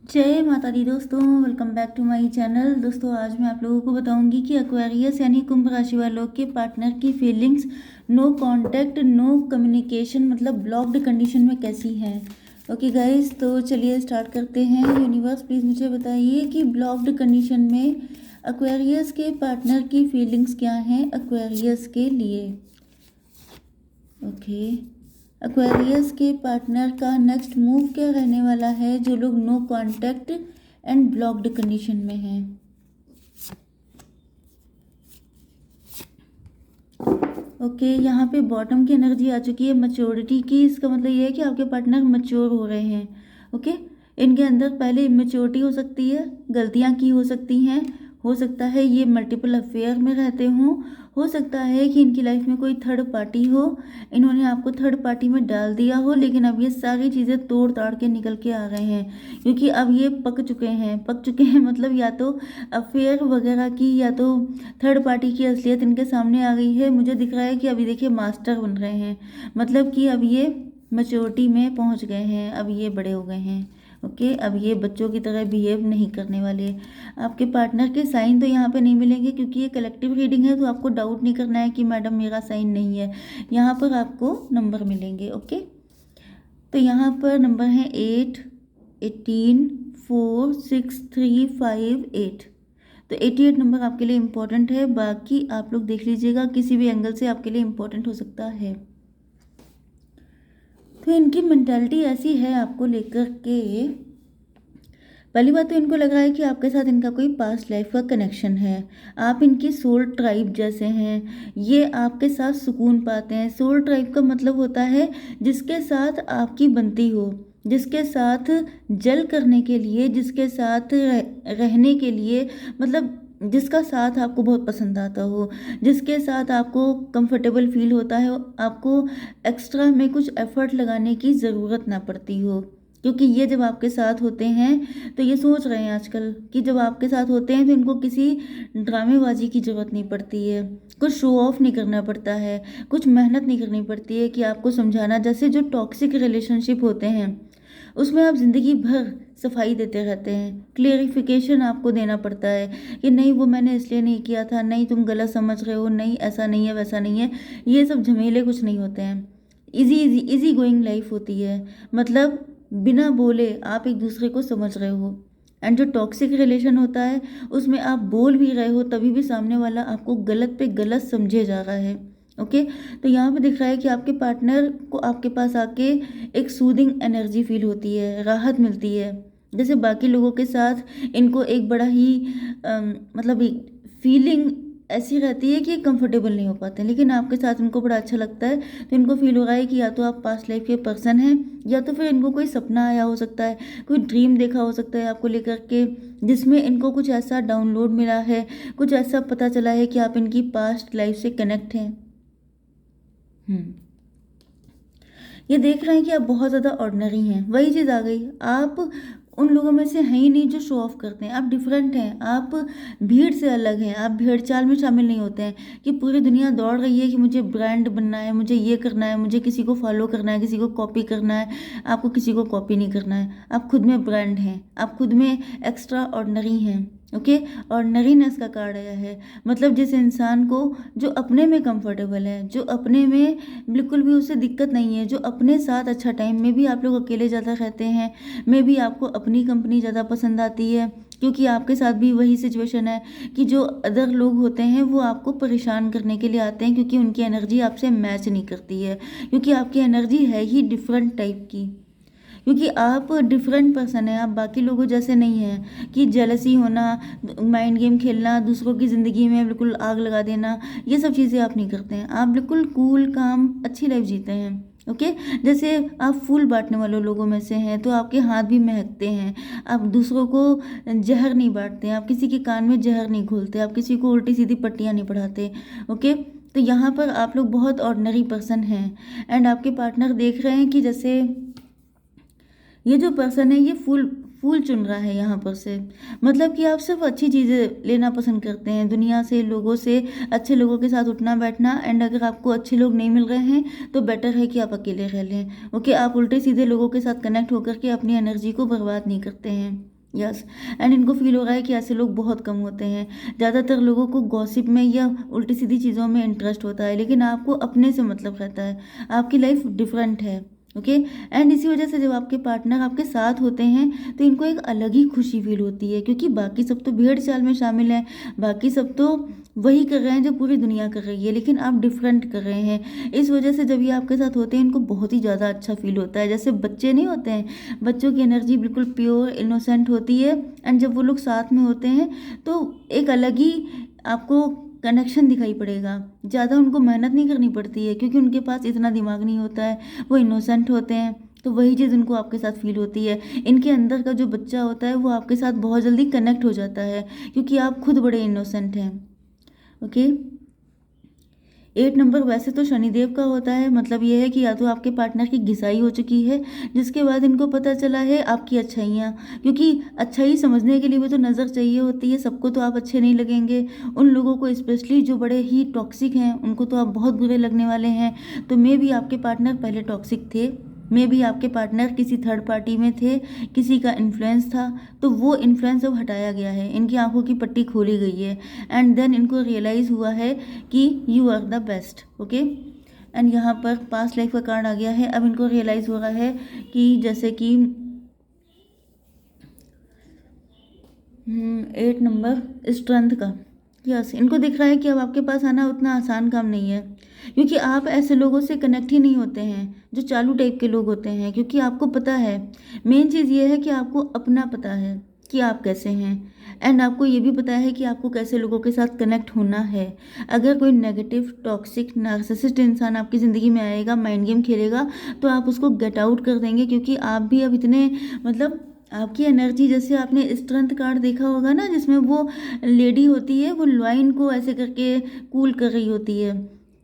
जय माता दी दोस्तों, welcome back to my channel. दोस्तों आज मैं आप लोगों को बताऊंगी कि एक्वेरियस यानी कुंभ राशि वालों के पार्टनर की feelings no contact no communication मतलब ब्लॉक्ड कंडीशन में कैसी हैं। ओके गाइस, तो चलिए स्टार्ट करते हैं। यूनिवर्स प्लीज़ मुझे बताइए कि ब्लॉक्ड कंडीशन में एक्वेरियस के पार्टनर की फीलिंग्स क्या हैं एक्वेरियस के लिए। ओके, एक्वेरियस के पार्टनर का नेक्स्ट मूव क्या रहने वाला है जो लोग no contact and blocked condition में हैं। ओके, यहाँ पे बॉटम की एनर्जी आ चुकी है मैच्योरिटी की। इसका मतलब ये है कि आपके पार्टनर मैच्योर हो रहे हैं। ओके, इनके अंदर पहले इमेच्योरिटी हो सकती है, गलतियाँ की हो सकती हैं, हो सकता है ये मल्टीपल अफेयर में रहते हों, हो सकता है कि इनकी लाइफ में कोई थर्ड पार्टी हो, इन्होंने आपको थर्ड पार्टी में डाल दिया हो, लेकिन अब ये सारी चीज़ें तोड़ ताड़ के निकल के आ रहे हैं क्योंकि अब ये पक चुके हैं मतलब या तो अफेयर वगैरह की या तो थर्ड पार्टी की असलियत इनके सामने आ गई है। मुझे दिख रहा है कि अभी देखिए मास्टर बन रहे हैं, मतलब कि अब ये मैच्योरिटी में पहुंच गए हैं, अब ये बड़े हो गए हैं। ओके, अब ये बच्चों की तरह बिहेव नहीं करने वाले। आपके पार्टनर के साइन तो यहाँ पे नहीं मिलेंगे क्योंकि ये कलेक्टिव रीडिंग है, तो आपको डाउट नहीं करना है कि मैडम मेरा साइन नहीं है। यहाँ पर आपको नंबर मिलेंगे। ओके, तो यहाँ पर नंबर है 8, 18, 4, 6, 3, 5, 8। तो 88 नंबर आपके लिए इम्पोर्टेंट है, बाकी आप लोग देख लीजिएगा, किसी भी एंगल से आपके लिए इम्पोर्टेंट हो सकता है। तो इनकी मेंटालिटी ऐसी है आपको लेकर के, पहली बात तो इनको लग रहा है कि आपके साथ इनका कोई पास्ट लाइफ का कनेक्शन है, आप इनकी सोल ट्राइब जैसे हैं, ये आपके साथ सुकून पाते हैं। सोल ट्राइब का मतलब होता है जिसके साथ आपकी बनती हो, जिसके साथ जल करने के लिए, जिसके साथ रहने के लिए, मतलब जिसका साथ आपको बहुत पसंद आता हो, जिसके साथ आपको कंफर्टेबल फील होता है, आपको एक्स्ट्रा में कुछ एफर्ट लगाने की ज़रूरत ना पड़ती हो। क्योंकि ये जब आपके साथ होते हैं तो ये सोच रहे हैं आजकल कि जब आपके साथ होते हैं तो इनको किसी ड्रामेबाजी की ज़रूरत नहीं पड़ती है, कुछ शो ऑफ नहीं करना पड़ता है, कुछ मेहनत नहीं करनी पड़ती है कि आपको समझाना। जैसे जो टॉक्सिक रिलेशनशिप होते हैं उसमें आप ज़िंदगी भर सफाई देते रहते हैं, क्लियरिफिकेशन आपको देना पड़ता है कि नहीं वो मैंने इसलिए नहीं किया था, नहीं तुम गलत समझ रहे हो, नहीं ऐसा नहीं है वैसा नहीं है। ये सब झमेले कुछ नहीं होते हैं, easy easy easy going life होती है, मतलब बिना बोले आप एक दूसरे को समझ रहे हो। एंड जो टॉक्सिक रिलेशन होता है उसमें आप बोल भी रहे हो तभी भी सामने वाला आपको गलत पे गलत समझे जा रहा है। ओके, तो यहाँ पे दिख रहा है कि आपके पार्टनर को आपके पास आके एक सूदिंग एनर्जी फील होती है, राहत मिलती है। जैसे बाकी लोगों के साथ इनको एक बड़ा ही मतलब एक फीलिंग ऐसी रहती है कि कंफर्टेबल नहीं हो पाते हैं, लेकिन आपके साथ इनको बड़ा अच्छा लगता है। तो इनको फील हो रहा है कि या तो आप पास्ट लाइफ के पर्सन हैं, या तो फिर इनको कोई सपना आया हो सकता है, कोई ड्रीम देखा हो सकता है आपको लेकर के, जिसमें इनको कुछ ऐसा डाउनलोड मिला है, कुछ ऐसा पता चला है कि आप इनकी पास्ट लाइफ से कनेक्ट हैं। ये देख रहे हैं कि आप बहुत ज़्यादा ऑर्डिनरी हैं, वही चीज़ आ गई, आप उन लोगों में से हैं ही नहीं जो शो ऑफ करते हैं। आप डिफरेंट हैं, आप भीड़ से अलग हैं, आप भीड़ चाल में शामिल नहीं होते हैं कि पूरी दुनिया दौड़ रही है कि मुझे ब्रांड बनना है, मुझे ये करना है, मुझे किसी को फॉलो करना है, किसी को कॉपी करना है। आपको किसी को कॉपी नहीं करना है, आप खुद में ब्रांड हैं, आप खुद में एक्स्ट्रा ऑर्डिनरी हैं। ओके, ऑर्डिनरीनेस का कार्ड आया है, मतलब जिस इंसान को जो अपने में कंफर्टेबल है, जो अपने में बिल्कुल भी उसे दिक्कत नहीं है, जो अपने साथ अच्छा टाइम में भी आप लोग अकेले ज़्यादा रहते हैं, में भी आपको अपनी कंपनी ज़्यादा पसंद आती है, क्योंकि आपके साथ भी वही सिचुएशन है कि जो अदर लोग होते हैं वो आपको परेशान करने के लिए आते हैं क्योंकि उनकी एनर्जी आपसे मैच नहीं करती है, क्योंकि आपकी एनर्जी है ही डिफरेंट टाइप की, क्योंकि आप डिफरेंट पर्सन हैं, आप बाकी लोगों जैसे नहीं हैं कि जेलसी होना, माइंड गेम खेलना, दूसरों की ज़िंदगी में बिल्कुल आग लगा देना, ये सब चीज़ें आप नहीं करते हैं। आप बिल्कुल कूल काम अच्छी लाइफ जीते हैं। ओके, जैसे आप फूल बांटने वाले लोगों में से हैं तो आपके हाथ भी महकते हैं, आप दूसरों को जहर नहीं बांटते, आप किसी के कान में जहर नहीं घोलते, आप किसी को उल्टी सीधी पट्टियाँ नहीं पढ़ाते। ओके, तो यहाँ पर आप लोग बहुत ऑर्डिनरी पर्सन हैं। एंड आपके पार्टनर देख रहे हैं कि जैसे ये जो पर्सन है ये फूल फूल चुन रहा है यहाँ पर से, मतलब कि आप सिर्फ अच्छी चीज़ें लेना पसंद करते हैं दुनिया से, लोगों से, अच्छे लोगों के साथ उठना बैठना। एंड अगर आपको अच्छे लोग नहीं मिल रहे हैं तो बेटर है कि आप अकेले रह लें। ओके, आप उल्टे सीधे लोगों के साथ कनेक्ट होकर के अपनी एनर्जी को बर्बाद नहीं करते हैं। यस। एंड इनको फील हो रहा है कि ऐसे लोग बहुत कम होते हैं। ज़्यादातर लोगों को गॉसिप में या उल्टी सीधी चीज़ों में इंटरेस्ट होता है, लेकिन आपको अपने से मतलब रहता है। आपकी लाइफ डिफरेंट है। ओके। एंड इसी वजह से जब आपके पार्टनर आपके साथ होते हैं तो इनको एक अलग ही खुशी फील होती है, क्योंकि बाकी सब तो भेड़ चाल में शामिल हैं, बाकी सब तो वही कर रहे हैं जो पूरी दुनिया कर रही है, लेकिन आप डिफरेंट कर रहे हैं। इस वजह से जब ये आपके साथ होते हैं इनको बहुत ही ज़्यादा अच्छा फील होता है। जैसे बच्चे नहीं होते हैं, बच्चों की एनर्जी बिल्कुल प्योर इनोसेंट होती है, एंड जब वो लोग साथ में होते हैं तो एक अलग ही आपको कनेक्शन दिखाई पड़ेगा। ज़्यादा उनको मेहनत नहीं करनी पड़ती है, क्योंकि उनके पास इतना दिमाग नहीं होता है, वो इनोसेंट होते हैं। तो वही चीज़ उनको आपके साथ फील होती है। इनके अंदर का जो बच्चा होता है वो आपके साथ बहुत जल्दी कनेक्ट हो जाता है, क्योंकि आप खुद बड़े इनोसेंट हैं। ओके। 8 नंबर वैसे तो शनिदेव का होता है, मतलब ये है कि या तो आपके पार्टनर की घिसाई हो चुकी है, जिसके बाद इनको पता चला है आपकी अच्छाइयाँ, क्योंकि अच्छाई समझने के लिए भी तो नज़र चाहिए होती है। सबको तो आप अच्छे नहीं लगेंगे, उन लोगों को स्पेशली जो बड़े ही टॉक्सिक हैं उनको तो आप बहुत बुरे लगने वाले हैं। तो मे भी आपके पार्टनर पहले टॉक्सिक थे, मे भी आपके पार्टनर किसी थर्ड पार्टी में थे, किसी का इन्फ्लुएंस था, तो वो इन्फ्लुएंस अब हटाया गया है, इनकी आंखों की पट्टी खोली गई है, एंड देन इनको रियलाइज़ हुआ है कि you are the best. Okay. And यहाँ पर पास्ट लाइफ का कार्ड आ गया है। अब इनको रियलाइज़ हो रहा है कि जैसे कि 8 नंबर स्ट्रेंथ का। यस, इनको दिख रहा है कि अब आपके पास आना उतना आसान काम नहीं है, क्योंकि आप ऐसे लोगों से कनेक्ट ही नहीं होते हैं जो चालू टाइप के लोग होते हैं, क्योंकि आपको पता है, मेन चीज़ ये है कि आपको अपना पता है कि आप कैसे हैं, एंड आपको ये भी पता है कि आपको कैसे लोगों के साथ कनेक्ट होना है। अगर कोई नेगेटिव टॉक्सिक नार्सिसिस्ट इंसान आपकी ज़िंदगी में आएगा, माइंड गेम खेलेगा, तो आप उसको गेट आउट कर देंगे, क्योंकि आप भी अब इतने मतलब आपकी एनर्जी, जैसे आपने स्ट्रेंथ कार्ड देखा होगा ना, जिसमें वो लेडी होती है, वो लॉइन को ऐसे करके कूल कर रही होती है,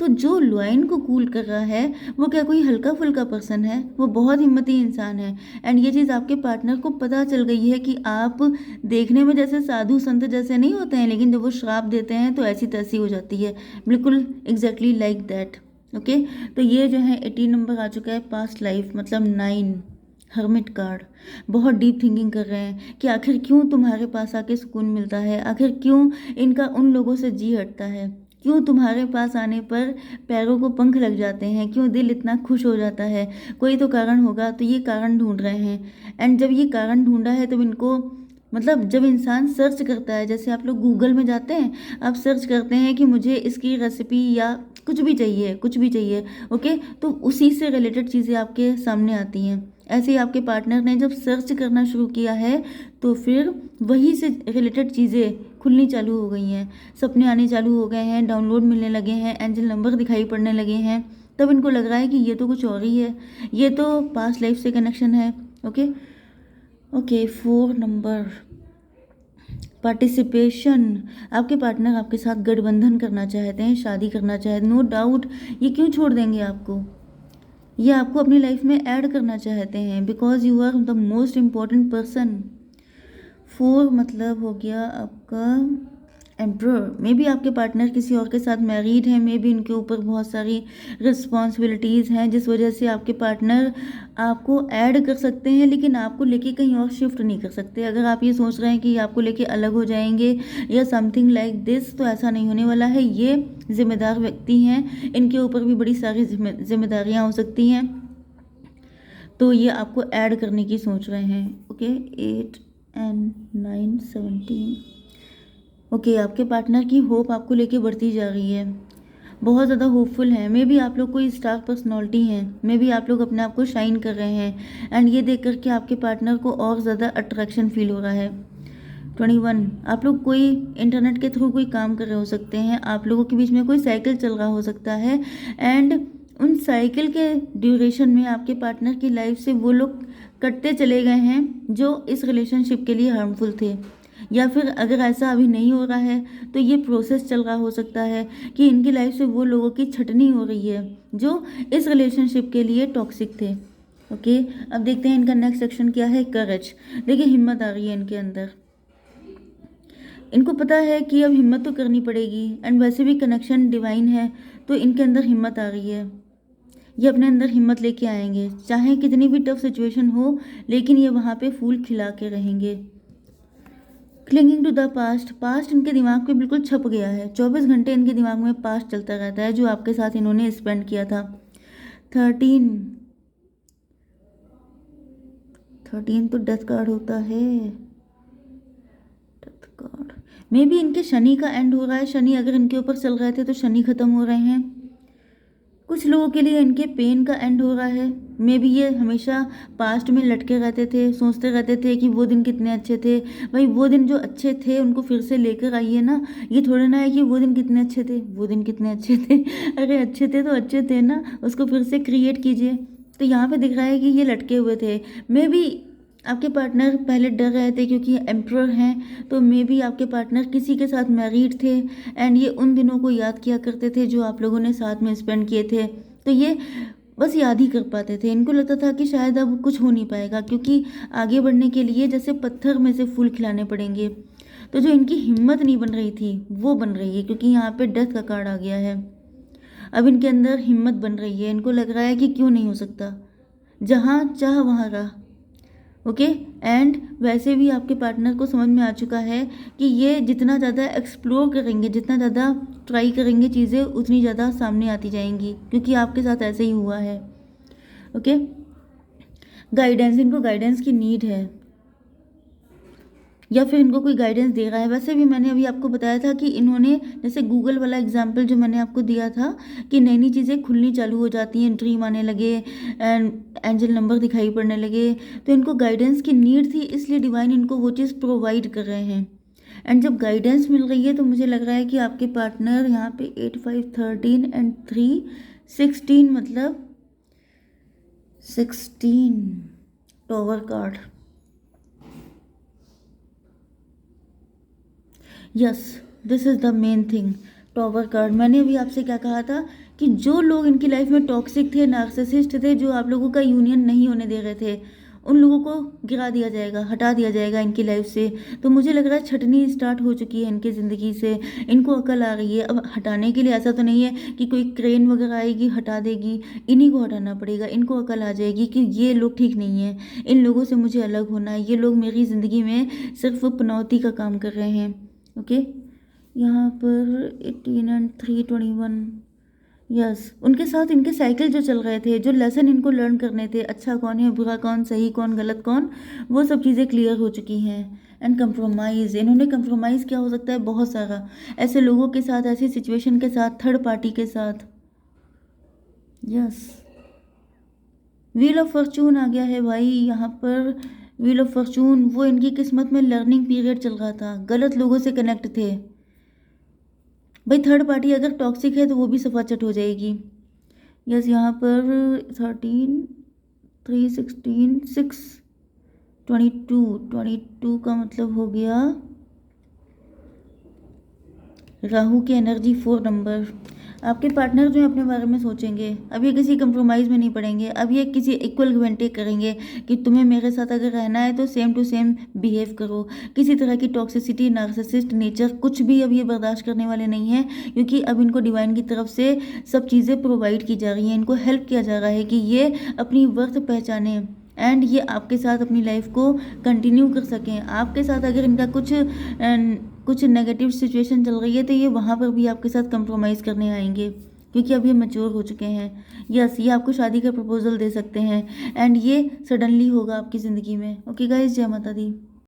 तो जो लॉइन को कूल कर रहा है वो क्या कोई हल्का फुल्का पर्सन है, वो बहुत हिम्मती इंसान है। एंड ये चीज़ आपके पार्टनर को पता चल गई है कि आप देखने में जैसे साधु संत जैसे नहीं होते हैं, लेकिन जब वो श्राप देते हैं तो ऐसी तैसी हो जाती है, बिल्कुल एग्जैक्टली लाइक दैट। ओके। तो ये जो है 18 नंबर आ चुका है, पास्ट लाइफ मतलब 9 हर्मिट कार्ड। बहुत डीप थिंकिंग कर रहे हैं कि आखिर क्यों तुम्हारे पास आके सुकून मिलता है, आखिर क्यों इनका उन लोगों से जी हटता है, क्यों तुम्हारे पास आने पर पैरों को पंख लग जाते हैं, क्यों दिल इतना खुश हो जाता है। कोई तो कारण होगा, तो ये कारण ढूंढ रहे हैं। एंड जब ये कारण ढूंढा है तब इनको मतलब जब इंसान सर्च करता है, जैसे आप लोग गूगल में जाते हैं, आप सर्च करते हैं कि मुझे इसकी रेसिपी या कुछ भी चाहिए, कुछ भी चाहिए, ओके, तो उसी से रिलेटेड चीज़ें आपके सामने आती हैं। ऐसे ही आपके पार्टनर ने जब सर्च करना शुरू किया है तो फिर वही से रिलेटेड चीज़ें खुलनी चालू हो गई हैं, सपने आने चालू हो गए हैं, डाउनलोड मिलने लगे हैं, एंजल नंबर दिखाई पड़ने लगे हैं। तब इनको लग रहा है कि ये तो कुछ और ही है, ये तो पास्ट लाइफ से कनेक्शन है। ओके। Okay, 4 number participation. आपके पार्टनर आपके साथ गठबंधन करना चाहते हैं, शादी करना चाहते हैं, नो डाउट। ये क्यों छोड़ देंगे आपको, ये आपको अपनी लाइफ में ऐड करना चाहते हैं, because you are the most important person. 4 मतलब हो गया आपका एम्परर। मे बी आपके पार्टनर किसी और के साथ मैरिड हैं, मे बी इनके ऊपर बहुत सारी रिस्पॉन्सिबिलिटीज़ हैं, जिस वजह से आपके पार्टनर आपको ऐड कर सकते हैं, लेकिन आपको लेके कहीं और शिफ्ट नहीं कर सकते। अगर आप ये सोच रहे हैं कि आपको लेके अलग हो जाएंगे या समथिंग लाइक दिस, तो ऐसा नहीं होने वाला है। ये जिम्मेदार व्यक्ति हैं, इनके ऊपर भी बड़ी सारी जिम्मेदारियाँ हो सकती हैं, तो ये आपको ऐड करने की सोच रहे हैं। Okay, 8 and 9 17। ओके, आपके पार्टनर की होप आपको लेके बढ़ती जा रही है, बहुत ज़्यादा होपफुल है। मे बी आप लोग कोई स्टार पर्सनैलिटी हैं, मे बी आप लोग अपने आप को शाइन कर रहे हैं, एंड ये देख कर के आपके पार्टनर को और ज़्यादा अट्रैक्शन फील हो रहा है। 21, आप लोग कोई इंटरनेट के थ्रू कोई काम कर रहे हो सकते हैं, आप लोगों के बीच में कोई साइकिल चल रहा हो सकता है, एंड उन साइकिल के ड्यूरेशन में आपके पार्टनर की लाइफ से वो लोग कटते चले गए हैं जो इस रिलेशनशिप के लिए हार्मफुल थे। या फिर अगर ऐसा अभी नहीं हो रहा है तो ये प्रोसेस चल रहा हो सकता है कि इनकी लाइफ से वो लोगों की छटनी हो रही है जो इस रिलेशनशिप के लिए टॉक्सिक थे। ओके, अब देखते हैं इनका नेक्स्ट सेक्शन क्या है। करेज। देखिए, हिम्मत आ रही है इनके अंदर, इनको पता है कि अब हिम्मत तो करनी पड़ेगी, एंड वैसे भी कनेक्शन डिवाइन है, तो इनके अंदर हिम्मत आ रही है। ये अपने अंदर हिम्मत लेके आएंगे, चाहे कितनी भी टफ सिचुएशन हो, लेकिन ये वहाँ पे फूल खिला के रहेंगे। Clinging to the past, past इनके दिमाग पे बिल्कुल छप गया है। 24 घंटे इनके दिमाग में पास्ट चलता रहता है जो आपके साथ इन्होंने स्पेंड किया था। 13 13 तो डेथ कार्ड होता है। डेथ कार्ड मे भी इनके शनि का एंड हो रहा है। शनि अगर इनके ऊपर चल रहे थे तो शनि खत्म हो रहे हैं। कुछ लोगों के लिए इनके पेन का एंड हो रहा है। मे भी ये हमेशा पास्ट में लटके रहते थे, सोचते रहते थे कि वो दिन कितने अच्छे थे। भाई वो दिन जो अच्छे थे उनको फिर से लेकर आइए ना। ये थोड़ा ना है कि वो दिन कितने अच्छे थे, वो दिन कितने अच्छे थे। अरे अच्छे थे तो अच्छे थे ना, उसको फिर से क्रिएट कीजिए। तो यहाँ पे दिख रहा है कि ये लटके हुए थे। मे भी आपके पार्टनर पहले डर रहे थे क्योंकि एम्प्रर हैं, तो मे बी आपके पार्टनर किसी के साथ मैरिड थे एंड ये उन दिनों को याद किया करते थे जो आप लोगों ने साथ में स्पेंड किए थे। तो ये बस याद ही कर पाते थे। इनको लगता था कि शायद अब कुछ हो नहीं पाएगा क्योंकि आगे बढ़ने के लिए जैसे पत्थर में से फूल खिलाने पड़ेंगे। तो जो इनकी हिम्मत नहीं बन रही थी वो बन रही है क्योंकि यहाँ पे डेथ का कार्ड आ गया है। अब इनके अंदर हिम्मत बन रही है। इनको लग रहा है कि क्यों नहीं हो सकता, जहाँ चाह वहाँ रहा। ओके एंड वैसे भी आपके पार्टनर को समझ में आ चुका है कि ये जितना ज़्यादा एक्सप्लोर करेंगे, जितना ज़्यादा ट्राई करेंगे चीज़ें, उतनी ज़्यादा सामने आती जाएंगी क्योंकि आपके साथ ऐसे ही हुआ है। ओके गाइडेंस, इनको गाइडेंस की नीड है या फिर इनको कोई गाइडेंस दे रहा है। वैसे भी मैंने अभी आपको बताया था कि इन्होंने जैसे गूगल वाला एग्जाम्पल जो मैंने आपको दिया था कि नई नई चीज़ें खुलनी चालू हो जाती हैं, ड्रीम आने लगे एंड एंजल नंबर दिखाई पड़ने लगे। तो इनको गाइडेंस की नीड थी, इसलिए डिवाइन इनको वो चीज़ प्रोवाइड कर रहे हैं। एंड जब गाइडेंस मिल रही है तो मुझे लग रहा है कि आपके पार्टनर यहाँ पे 8 5 13 एंड 3 16 मतलब 16 tower card. Yes this is the main thing, tower card. मैंने अभी आपसे क्या कहा था कि जो लोग इनकी लाइफ में टॉक्सिक थे, नार्सिसिस्ट थे, जो आप लोगों का यूनियन नहीं होने दे रहे थे, उन लोगों को गिरा दिया जाएगा, हटा दिया जाएगा इनकी लाइफ से। तो मुझे लग रहा है छटनी स्टार्ट हो चुकी है इनकी ज़िंदगी से। इनको अकल आ रही है। अब हटाने के लिए ऐसा तो नहीं है कि कोई क्रेन वगैरह आएगी हटा देगी, इन्हीं को हटाना पड़ेगा। इनको अकल आ जाएगी कि ये लोग ठीक नहीं है, इन लोगों से मुझे अलग होना है, ये लोग मेरी ज़िंदगी में सिर्फ पनौती का काम कर रहे हैं। ओके यहाँ पर 18 एंड 3 21। यस उनके साथ इनके साइकिल जो चल रहे थे, जो लेसन इनको लर्न करने थे, अच्छा कौन है, बुरा कौन, सही कौन, गलत कौन, वो सब चीज़ें क्लियर हो चुकी हैं। एंड कंप्रोमाइज़, इन्होंने कंप्रोमाइज़ क्या हो सकता है, बहुत सारा, ऐसे लोगों के साथ, ऐसी सिचुएशन के साथ, थर्ड पार्टी के साथ। यस व्हील ऑफ फॉर्चून आ गया है भाई यहाँ पर। व्हील ऑफ फॉर्चून, वो इनकी किस्मत में लर्निंग पीरियड चल रहा था, गलत लोगों से कनेक्ट थे। भाई थर्ड पार्टी अगर टॉक्सिक है तो वो भी सफाचट हो जाएगी। यस यहाँ पर 13 3 16 6 22 का मतलब हो गया राहु की एनर्जी 4 नंबर। आपके पार्टनर जो है अपने बारे में सोचेंगे, अब ये किसी कंप्रोमाइज़ में नहीं पड़ेंगे, अब ये किसी इक्वल गिव एंड टेक करेंगे कि तुम्हें मेरे साथ अगर रहना है तो सेम टू सेम बिहेव करो। किसी तरह की टॉक्सिसिटी, नार्सिसिस्ट नेचर, कुछ भी अब ये बर्दाश्त करने वाले नहीं हैं क्योंकि अब इनको डिवाइन की तरफ से सब चीज़ें प्रोवाइड की जा रही हैं। इनको हेल्प किया जा रहा है कि ये अपनी वर्थ पहचाने एंड ये आपके साथ अपनी लाइफ को कंटिन्यू कर सकें। आपके साथ अगर इनका कुछ नेगेटिव सिचुएशन चल रही है तो ये वहाँ पर भी आपके साथ कंप्रोमाइज़ करने आएंगे क्योंकि अब ये मैच्योर हो चुके हैं। यस ये आपको शादी का प्रपोजल दे सकते हैं एंड ये सडनली होगा आपकी ज़िंदगी में। ओके गाइस, जय माता दी।